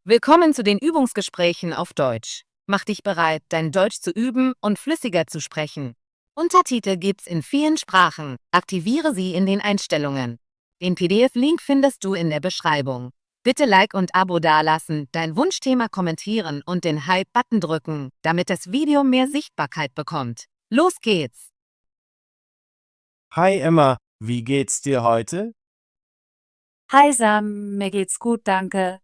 Willkommen zu den Übungsgesprächen auf Deutsch. Mach dich bereit, dein Deutsch zu üben und flüssiger zu sprechen. Untertitel gibt's in vielen Sprachen. Aktiviere sie in den Einstellungen. Den PDF-Link findest du in der Beschreibung. Bitte Like und Abo dalassen, dein Wunschthema kommentieren und den Hype-Button drücken, damit das Video mehr Sichtbarkeit bekommt. Los geht's! Hi Emma, wie geht's dir heute? Hi Sam, mir geht's gut, danke.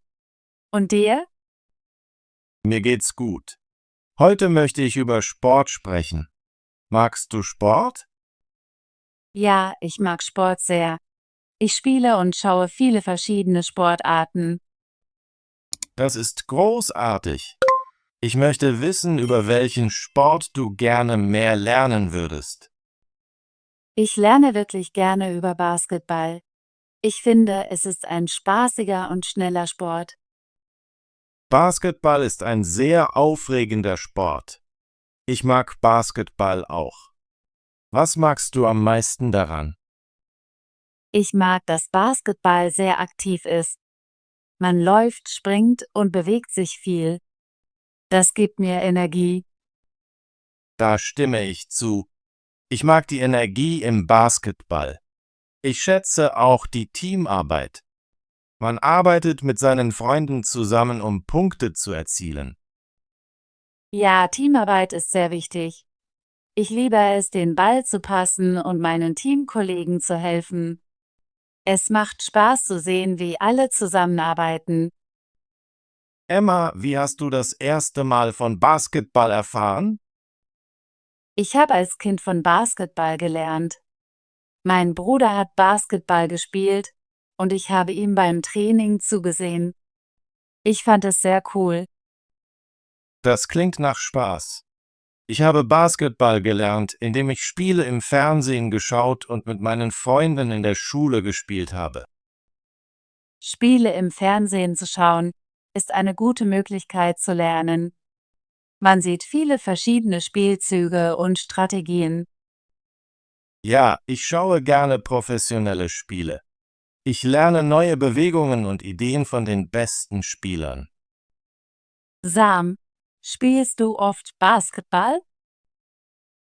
Und dir? Mir geht's gut. Heute möchte ich über Sport sprechen. Magst du Sport? Ja, ich mag Sport sehr. Ich spiele und schaue viele verschiedene Sportarten. Das ist großartig. Ich möchte wissen, über welchen Sport du gerne mehr lernen würdest. Ich lerne wirklich gerne über Basketball. Ich finde, es ist ein spaßiger und schneller Sport. Basketball ist ein sehr aufregender Sport. Ich mag Basketball auch. Was magst du am meisten daran? Ich mag, dass Basketball sehr aktiv ist. Man läuft, springt und bewegt sich viel. Das gibt mir Energie. Da stimme ich zu. Ich mag die Energie im Basketball. Ich schätze auch die Teamarbeit. Man arbeitet mit seinen Freunden zusammen, um Punkte zu erzielen. Ja, Teamarbeit ist sehr wichtig. Ich liebe es, den Ball zu passen und meinen Teamkollegen zu helfen. Es macht Spaß zu sehen, wie alle zusammenarbeiten. Emma, wie hast du das erste Mal von Basketball erfahren? Ich habe als Kind von Basketball gelernt. Mein Bruder hat Basketball gespielt und ich habe ihm beim Training zugesehen. Ich fand es sehr cool. Das klingt nach Spaß. Ich habe Basketball gelernt, indem ich Spiele im Fernsehen geschaut und mit meinen Freunden in der Schule gespielt habe. Spiele im Fernsehen zu schauen, ist eine gute Möglichkeit zu lernen. Man sieht viele verschiedene Spielzüge und Strategien. Ja, ich schaue gerne professionelle Spiele. Ich lerne neue Bewegungen und Ideen von den besten Spielern. Sam, spielst du oft Basketball?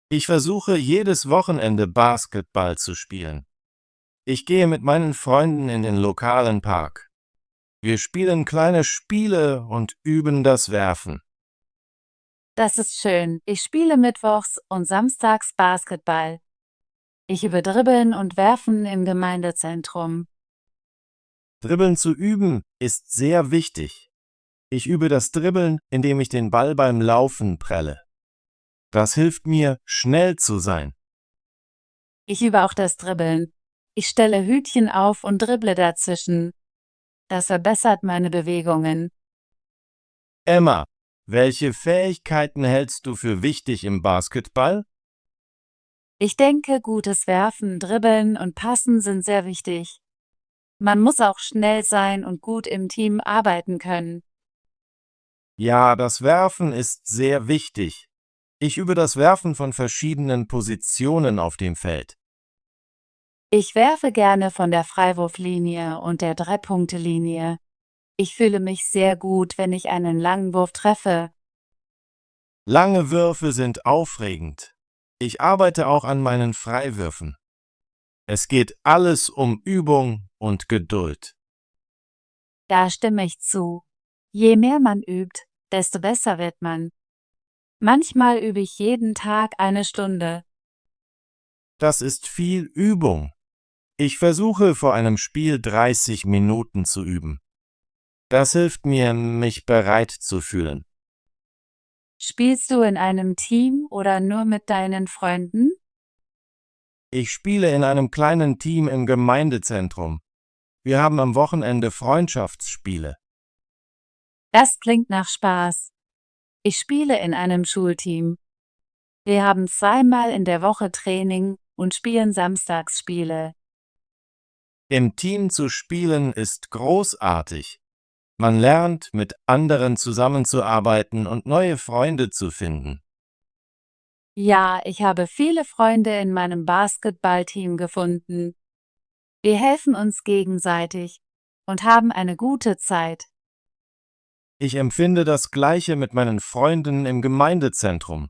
Ich versuche jedes Wochenende Basketball zu spielen. Ich gehe mit meinen Freunden in den lokalen Park. Wir spielen kleine Spiele und üben das Werfen. Das ist schön. Ich spiele mittwochs und samstags Basketball. Ich übe Dribbeln und Werfen im Gemeindezentrum. Dribbeln zu üben ist sehr wichtig. Ich übe das Dribbeln, indem ich den Ball beim Laufen prelle. Das hilft mir, schnell zu sein. Ich übe auch das Dribbeln. Ich stelle Hütchen auf und dribble dazwischen. Das verbessert meine Bewegungen. Emma, welche Fähigkeiten hältst du für wichtig im Basketball? Ich denke, gutes Werfen, Dribbeln und Passen sind sehr wichtig. Man muss auch schnell sein und gut im Team arbeiten können. Ja, das Werfen ist sehr wichtig. Ich übe das Werfen von verschiedenen Positionen auf dem Feld. Ich werfe gerne von der Freiwurflinie und der Drei-Punkte-Linie. Ich fühle mich sehr gut, wenn ich einen langen Wurf treffe. Lange Würfe sind aufregend. Ich arbeite auch an meinen Freiwürfen. Es geht alles um Übung und Geduld. Da stimme ich zu. Je mehr man übt, desto besser wird man. Manchmal übe ich jeden Tag eine Stunde. Das ist viel Übung. Ich versuche vor einem Spiel 30 Minuten zu üben. Das hilft mir, mich bereit zu fühlen. Spielst du in einem Team oder nur mit deinen Freunden? Ich spiele in einem kleinen Team im Gemeindezentrum. Wir haben am Wochenende Freundschaftsspiele. Das klingt nach Spaß. Ich spiele in einem Schulteam. Wir haben zweimal in der Woche Training und spielen Samstagsspiele. Im Team zu spielen ist großartig. Man lernt, mit anderen zusammenzuarbeiten und neue Freunde zu finden. Ja, ich habe viele Freunde in meinem Basketballteam gefunden. Wir helfen uns gegenseitig und haben eine gute Zeit. Ich empfinde das Gleiche mit meinen Freunden im Gemeindezentrum.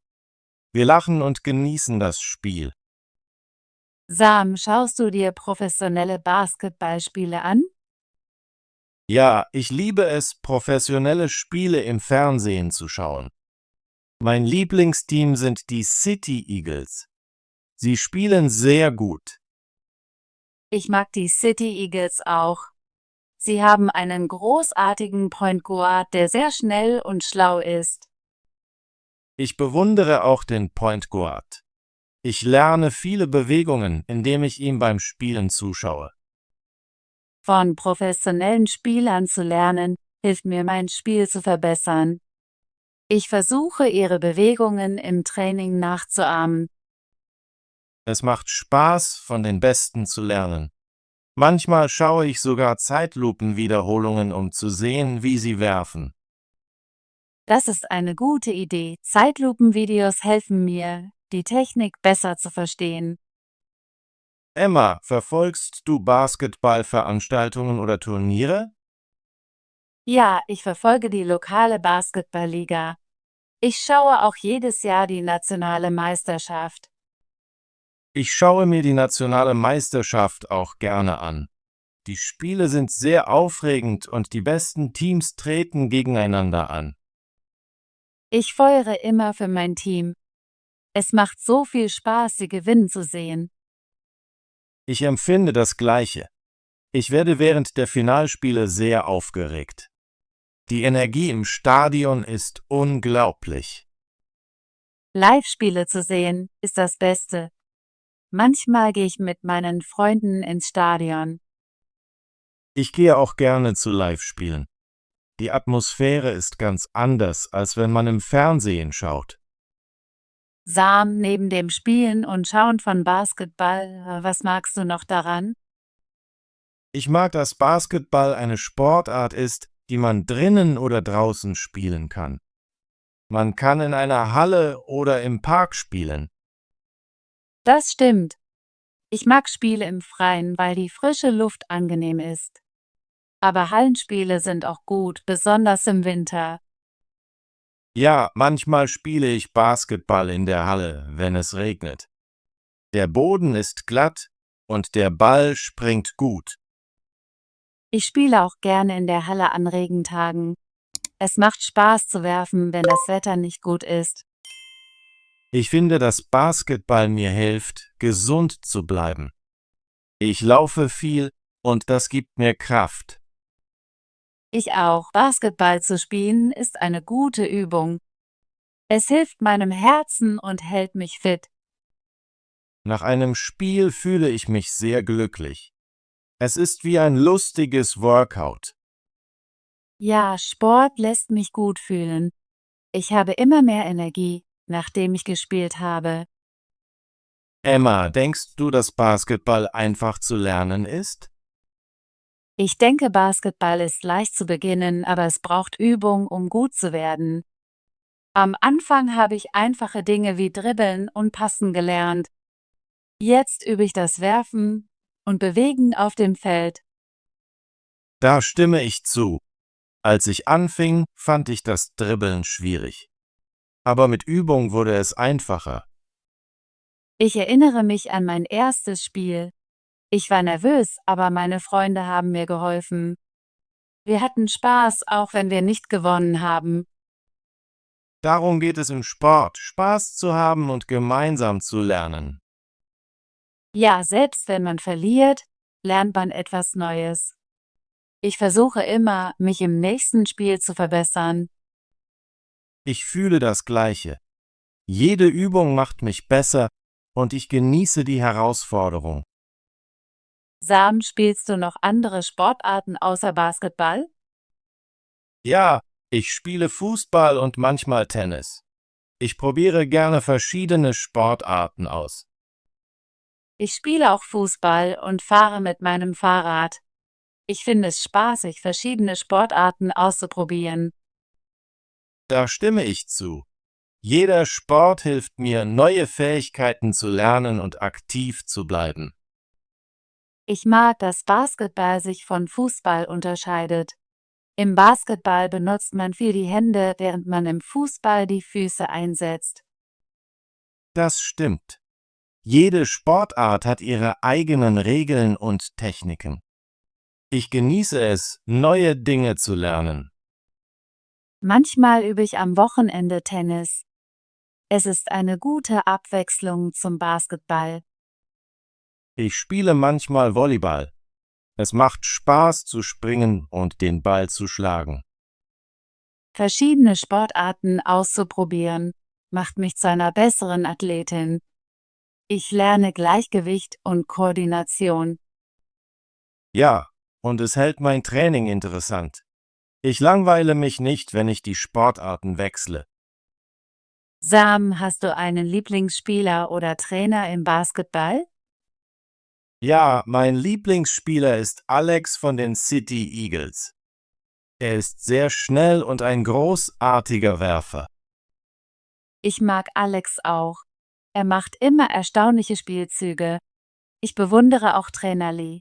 Wir lachen und genießen das Spiel. Sam, schaust du dir professionelle Basketballspiele an? Ja, ich liebe es, professionelle Spiele im Fernsehen zu schauen. Mein Lieblingsteam sind die City Eagles. Sie spielen sehr gut. Ich mag die City Eagles auch. Sie haben einen großartigen Point Guard, der sehr schnell und schlau ist. Ich bewundere auch den Point Guard. Ich lerne viele Bewegungen, indem ich ihm beim Spielen zuschaue. Von professionellen Spielern zu lernen, hilft mir, mein Spiel zu verbessern. Ich versuche, ihre Bewegungen im Training nachzuahmen. Es macht Spaß, von den Besten zu lernen. Manchmal schaue ich sogar Zeitlupenwiederholungen, um zu sehen, wie sie werfen. Das ist eine gute Idee. Zeitlupenvideos helfen mir, die Technik besser zu verstehen. Emma, verfolgst du Basketballveranstaltungen oder Turniere? Ja, ich verfolge die lokale Basketballliga. Ich schaue auch jedes Jahr die nationale Meisterschaft. Ich schaue mir die nationale Meisterschaft auch gerne an. Die Spiele sind sehr aufregend und die besten Teams treten gegeneinander an. Ich feuere immer für mein Team. Es macht so viel Spaß, sie gewinnen zu sehen. Ich empfinde das Gleiche. Ich werde während der Finalspiele sehr aufgeregt. Die Energie im Stadion ist unglaublich. Live-Spiele zu sehen, ist das Beste. Manchmal gehe ich mit meinen Freunden ins Stadion. Ich gehe auch gerne zu Live-Spielen. Die Atmosphäre ist ganz anders, als wenn man im Fernsehen schaut. Sam, neben dem Spielen und Schauen von Basketball, was magst du noch daran? Ich mag, dass Basketball eine Sportart ist, die man drinnen oder draußen spielen kann. Man kann in einer Halle oder im Park spielen. Das stimmt. Ich mag Spiele im Freien, weil die frische Luft angenehm ist. Aber Hallenspiele sind auch gut, besonders im Winter. Ja, manchmal spiele ich Basketball in der Halle, wenn es regnet. Der Boden ist glatt und der Ball springt gut. Ich spiele auch gerne in der Halle an Regentagen. Es macht Spaß zu werfen, wenn das Wetter nicht gut ist. Ich finde, dass Basketball mir hilft, gesund zu bleiben. Ich laufe viel und das gibt mir Kraft. Ich auch. Basketball zu spielen ist eine gute Übung. Es hilft meinem Herzen und hält mich fit. Nach einem Spiel fühle ich mich sehr glücklich. Es ist wie ein lustiges Workout. Ja, Sport lässt mich gut fühlen. Ich habe immer mehr Energie, nachdem ich gespielt habe. Emma, denkst du, dass Basketball einfach zu lernen ist? Ich denke, Basketball ist leicht zu beginnen, aber es braucht Übung, um gut zu werden. Am Anfang habe ich einfache Dinge wie Dribbeln und Passen gelernt. Jetzt übe ich das Werfen und Bewegen auf dem Feld. Da stimme ich zu. Als ich anfing, fand ich das Dribbeln schwierig. Aber mit Übung wurde es einfacher. Ich erinnere mich an mein erstes Spiel. Ich war nervös, aber meine Freunde haben mir geholfen. Wir hatten Spaß, auch wenn wir nicht gewonnen haben. Darum geht es im Sport, Spaß zu haben und gemeinsam zu lernen. Ja, selbst wenn man verliert, lernt man etwas Neues. Ich versuche immer, mich im nächsten Spiel zu verbessern. Ich fühle das Gleiche. Jede Übung macht mich besser und ich genieße die Herausforderung. Sam, spielst du noch andere Sportarten außer Basketball? Ja, ich spiele Fußball und manchmal Tennis. Ich probiere gerne verschiedene Sportarten aus. Ich spiele auch Fußball und fahre mit meinem Fahrrad. Ich finde es spaßig, verschiedene Sportarten auszuprobieren. Da stimme ich zu. Jeder Sport hilft mir, neue Fähigkeiten zu lernen und aktiv zu bleiben. Ich mag, dass Basketball sich von Fußball unterscheidet. Im Basketball benutzt man viel die Hände, während man im Fußball die Füße einsetzt. Das stimmt. Jede Sportart hat ihre eigenen Regeln und Techniken. Ich genieße es, neue Dinge zu lernen. Manchmal übe ich am Wochenende Tennis. Es ist eine gute Abwechslung zum Basketball. Ich spiele manchmal Volleyball. Es macht Spaß zu springen und den Ball zu schlagen. Verschiedene Sportarten auszuprobieren, macht mich zu einer besseren Athletin. Ich lerne Gleichgewicht und Koordination. Ja, und es hält mein Training interessant. Ich langweile mich nicht, wenn ich die Sportarten wechsle. Sam, hast du einen Lieblingsspieler oder Trainer im Basketball? Ja, mein Lieblingsspieler ist Alex von den City Eagles. Er ist sehr schnell und ein großartiger Werfer. Ich mag Alex auch. Er macht immer erstaunliche Spielzüge. Ich bewundere auch Trainer Lee.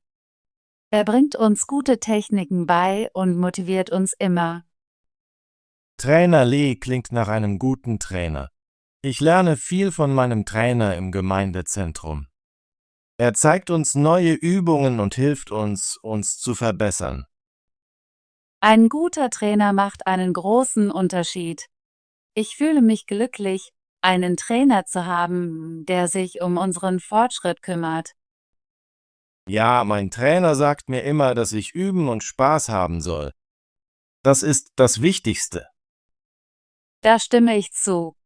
Er bringt uns gute Techniken bei und motiviert uns immer. Trainer Lee klingt nach einem guten Trainer. Ich lerne viel von meinem Trainer im Gemeindezentrum. Er zeigt uns neue Übungen und hilft uns, uns zu verbessern. Ein guter Trainer macht einen großen Unterschied. Ich fühle mich glücklich, einen Trainer zu haben, der sich um unseren Fortschritt kümmert. Ja, mein Trainer sagt mir immer, dass ich üben und Spaß haben soll. Das ist das Wichtigste. Da stimme ich zu.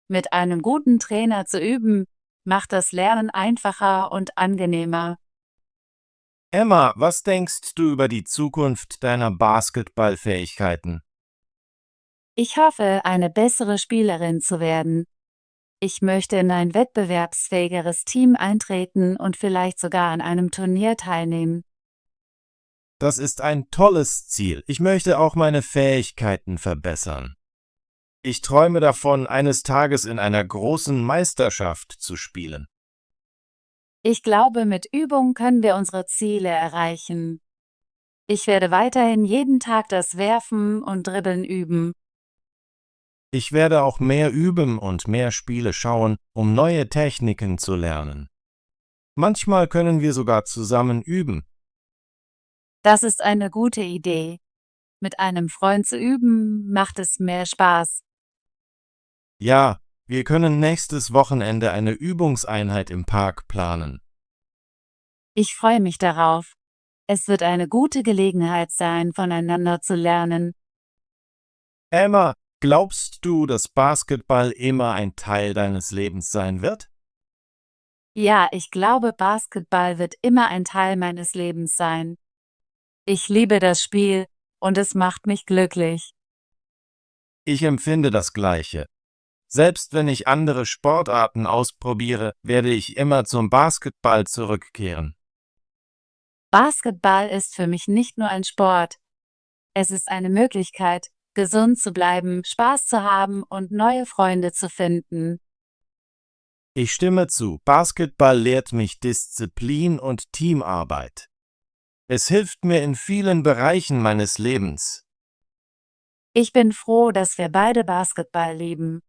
Mit einem guten Trainer zu üben, macht das Lernen einfacher und angenehmer. Emma, was denkst du über die Zukunft deiner Basketballfähigkeiten? Ich hoffe, eine bessere Spielerin zu werden. Ich möchte in ein wettbewerbsfähigeres Team eintreten und vielleicht sogar an einem Turnier teilnehmen. Das ist ein tolles Ziel. Ich möchte auch meine Fähigkeiten verbessern. Ich träume davon, eines Tages in einer großen Meisterschaft zu spielen. Ich glaube, mit Übung können wir unsere Ziele erreichen. Ich werde weiterhin jeden Tag das Werfen und Dribbeln üben. Ich werde auch mehr üben und mehr Spiele schauen, um neue Techniken zu lernen. Manchmal können wir sogar zusammen üben. Das ist eine gute Idee. Mit einem Freund zu üben, macht es mehr Spaß. Ja, wir können nächstes Wochenende eine Übungseinheit im Park planen. Ich freue mich darauf. Es wird eine gute Gelegenheit sein, voneinander zu lernen. Emma, glaubst du, dass Basketball immer ein Teil deines Lebens sein wird? Ja, ich glaube, Basketball wird immer ein Teil meines Lebens sein. Ich liebe das Spiel und es macht mich glücklich. Ich empfinde das Gleiche. Selbst wenn ich andere Sportarten ausprobiere, werde ich immer zum Basketball zurückkehren. Basketball ist für mich nicht nur ein Sport. Es ist eine Möglichkeit, gesund zu bleiben, Spaß zu haben und neue Freunde zu finden. Ich stimme zu, Basketball lehrt mich Disziplin und Teamarbeit. Es hilft mir in vielen Bereichen meines Lebens. Ich bin froh, dass wir beide Basketball lieben.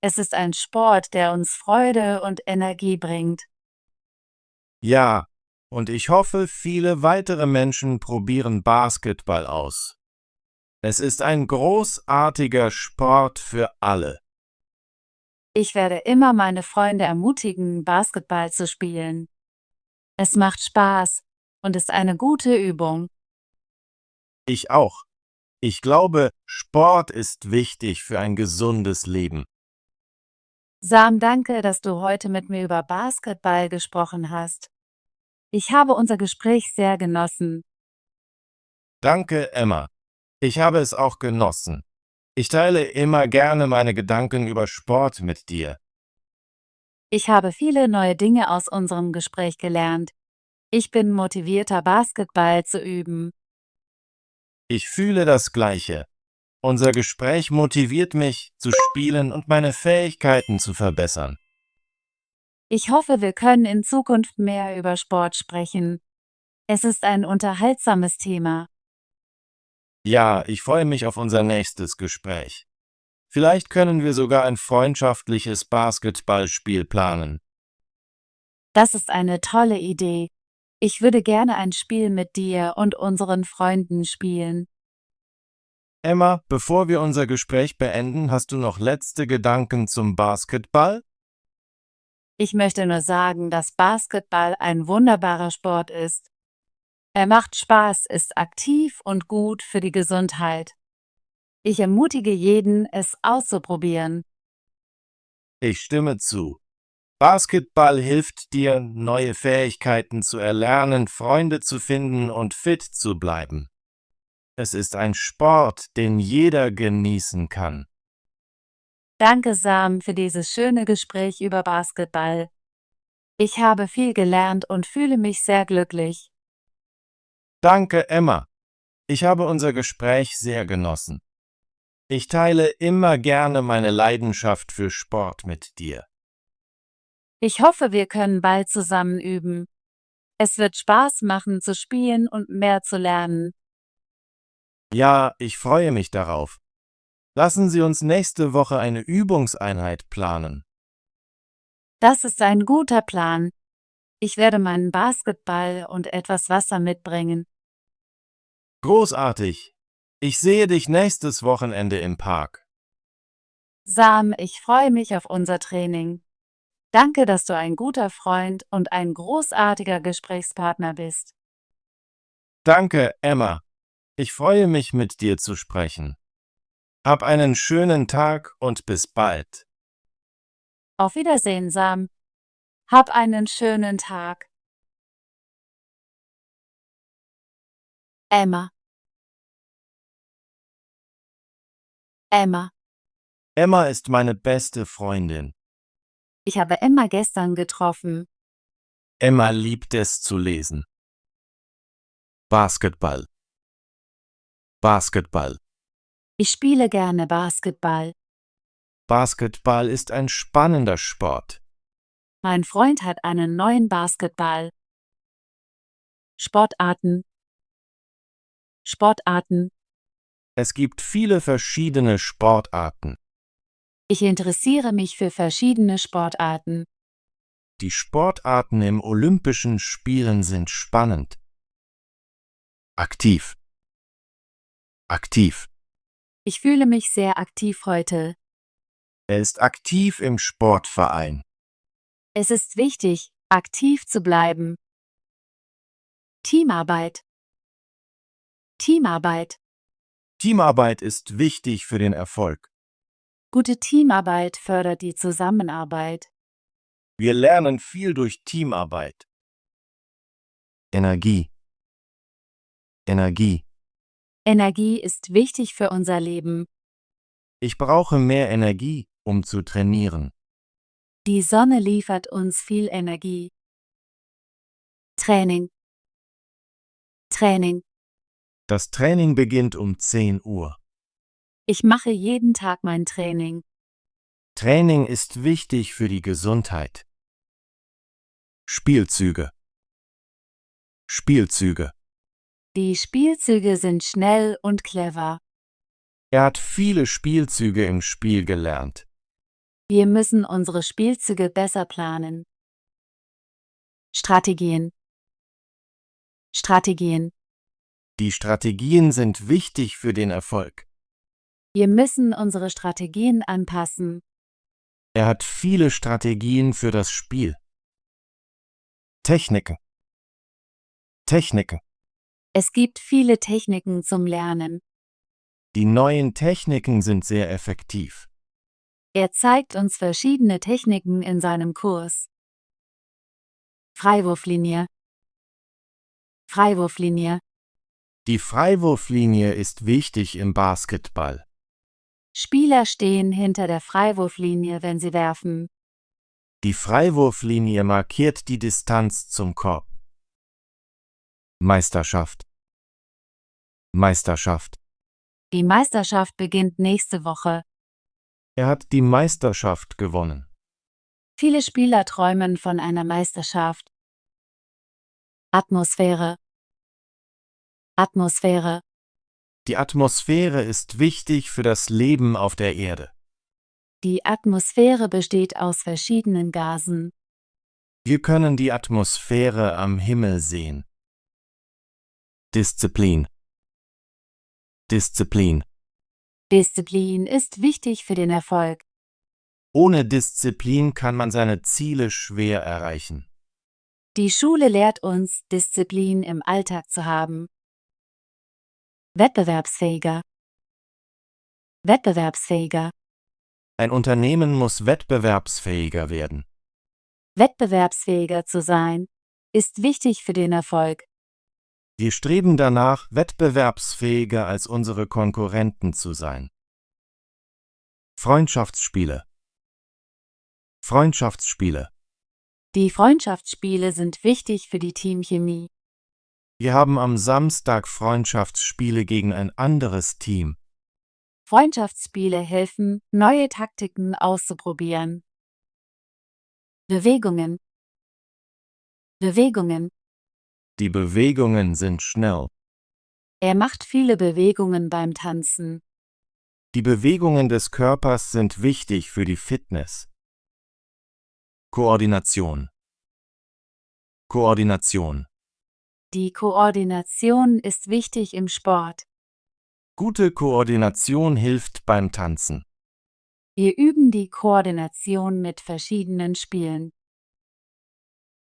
Es ist ein Sport, der uns Freude und Energie bringt. Ja, und ich hoffe, viele weitere Menschen probieren Basketball aus. Es ist ein großartiger Sport für alle. Ich werde immer meine Freunde ermutigen, Basketball zu spielen. Es macht Spaß und ist eine gute Übung. Ich auch. Ich glaube, Sport ist wichtig für ein gesundes Leben. Sam, danke, dass du heute mit mir über Basketball gesprochen hast. Ich habe unser Gespräch sehr genossen. Danke, Emma. Ich habe es auch genossen. Ich teile immer gerne meine Gedanken über Sport mit dir. Ich habe viele neue Dinge aus unserem Gespräch gelernt. Ich bin motivierter, Basketball zu üben. Ich fühle das Gleiche. Unser Gespräch motiviert mich, zu spielen und meine Fähigkeiten zu verbessern. Ich hoffe, wir können in Zukunft mehr über Sport sprechen. Es ist ein unterhaltsames Thema. Ja, ich freue mich auf unser nächstes Gespräch. Vielleicht können wir sogar ein freundschaftliches Basketballspiel planen. Das ist eine tolle Idee. Ich würde gerne ein Spiel mit dir und unseren Freunden spielen. Emma, bevor wir unser Gespräch beenden, hast du noch letzte Gedanken zum Basketball? Ich möchte nur sagen, dass Basketball ein wunderbarer Sport ist. Er macht Spaß, ist aktiv und gut für die Gesundheit. Ich ermutige jeden, es auszuprobieren. Ich stimme zu. Basketball hilft dir, neue Fähigkeiten zu erlernen, Freunde zu finden und fit zu bleiben. Es ist ein Sport, den jeder genießen kann. Danke, Sam, für dieses schöne Gespräch über Basketball. Ich habe viel gelernt und fühle mich sehr glücklich. Danke, Emma. Ich habe unser Gespräch sehr genossen. Ich teile immer gerne meine Leidenschaft für Sport mit dir. Ich hoffe, wir können bald zusammen üben. Es wird Spaß machen zu spielen und mehr zu lernen. Ja, ich freue mich darauf. Lassen Sie uns nächste Woche eine Übungseinheit planen. Das ist ein guter Plan. Ich werde meinen Basketball und etwas Wasser mitbringen. Großartig. Ich sehe dich nächstes Wochenende im Park. Sam, ich freue mich auf unser Training. Danke, dass du ein guter Freund und ein großartiger Gesprächspartner bist. Danke, Emma. Ich freue mich, mit dir zu sprechen. Hab einen schönen Tag und bis bald. Auf Wiedersehen, Sam. Hab einen schönen Tag. Emma. Emma. Emma ist meine beste Freundin. Ich habe Emma gestern getroffen. Emma liebt es zu lesen. Basketball. Basketball. Ich spiele gerne Basketball. Basketball ist ein spannender Sport. Mein Freund hat einen neuen Basketball. Sportarten. Sportarten. Es gibt viele verschiedene Sportarten. Ich interessiere mich für verschiedene Sportarten. Die Sportarten im Olympischen Spielen sind spannend. Aktiv. Aktiv. Ich fühle mich sehr aktiv heute. Er ist aktiv im Sportverein. Es ist wichtig, aktiv zu bleiben. Teamarbeit. Teamarbeit. Teamarbeit ist wichtig für den Erfolg. Gute Teamarbeit fördert die Zusammenarbeit. Wir lernen viel durch Teamarbeit. Energie. Energie. Energie ist wichtig für unser Leben. Ich brauche mehr Energie, um zu trainieren. Die Sonne liefert uns viel Energie. Training. Training. Das Training beginnt um 10 Uhr. Ich mache jeden Tag mein Training. Training ist wichtig für die Gesundheit. Spielzüge. Spielzüge. Die Spielzüge sind schnell und clever. Er hat viele Spielzüge im Spiel gelernt. Wir müssen unsere Spielzüge besser planen. Strategien. Strategien. Die Strategien sind wichtig für den Erfolg. Wir müssen unsere Strategien anpassen. Er hat viele Strategien für das Spiel. Techniken. Techniken. Es gibt viele Techniken zum Lernen. Die neuen Techniken sind sehr effektiv. Er zeigt uns verschiedene Techniken in seinem Kurs. Freiwurflinie. Freiwurflinie. Die Freiwurflinie ist wichtig im Basketball. Spieler stehen hinter der Freiwurflinie, wenn sie werfen. Die Freiwurflinie markiert die Distanz zum Korb. Meisterschaft. Meisterschaft. Die Meisterschaft beginnt nächste Woche. Er hat die Meisterschaft gewonnen. Viele Spieler träumen von einer Meisterschaft. Atmosphäre. Atmosphäre. Die Atmosphäre ist wichtig für das Leben auf der Erde. Die Atmosphäre besteht aus verschiedenen Gasen. Wir können die Atmosphäre am Himmel sehen. Disziplin. Disziplin. Disziplin ist wichtig für den Erfolg. Ohne Disziplin kann man seine Ziele schwer erreichen. Die Schule lehrt uns, Disziplin im Alltag zu haben. Wettbewerbsfähiger. Wettbewerbsfähiger. Ein Unternehmen muss wettbewerbsfähiger werden. Wettbewerbsfähiger zu sein, ist wichtig für den Erfolg. Wir streben danach, wettbewerbsfähiger als unsere Konkurrenten zu sein. Freundschaftsspiele. Freundschaftsspiele. Die Freundschaftsspiele sind wichtig für die Teamchemie. Wir haben am Samstag Freundschaftsspiele gegen ein anderes Team. Freundschaftsspiele helfen, neue Taktiken auszuprobieren. Bewegungen. Bewegungen. Die Bewegungen sind schnell. Er macht viele Bewegungen beim Tanzen. Die Bewegungen des Körpers sind wichtig für die Fitness. Koordination. Koordination. Die Koordination ist wichtig im Sport. Gute Koordination hilft beim Tanzen. Wir üben die Koordination mit verschiedenen Spielen.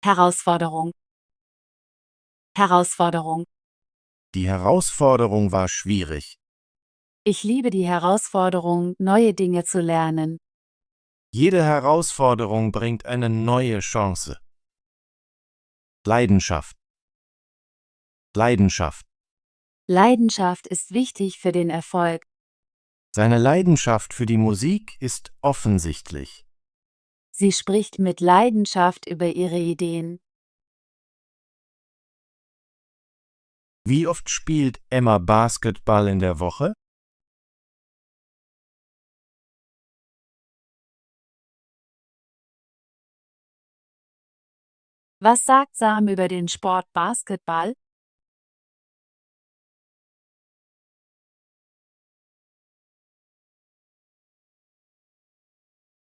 Herausforderung. Herausforderung. Die Herausforderung war schwierig. Ich liebe die Herausforderung, neue Dinge zu lernen. Jede Herausforderung bringt eine neue Chance. Leidenschaft. Leidenschaft. Leidenschaft ist wichtig für den Erfolg. Seine Leidenschaft für die Musik ist offensichtlich. Sie spricht mit Leidenschaft über ihre Ideen. Wie oft spielt Emma Basketball in der Woche? Was sagt Sam über den Sport Basketball?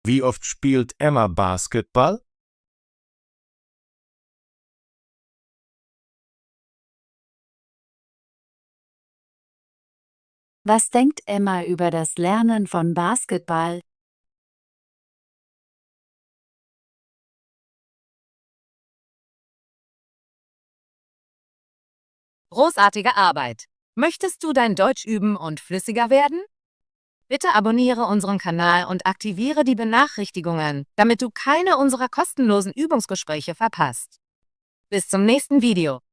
Wie oft spielt Emma Basketball? Was denkt Emma über das Lernen von Basketball? Großartige Arbeit! Möchtest du dein Deutsch üben und flüssiger werden? Bitte abonniere unseren Kanal und aktiviere die Benachrichtigungen, damit du keine unserer kostenlosen Übungsgespräche verpasst. Bis zum nächsten Video.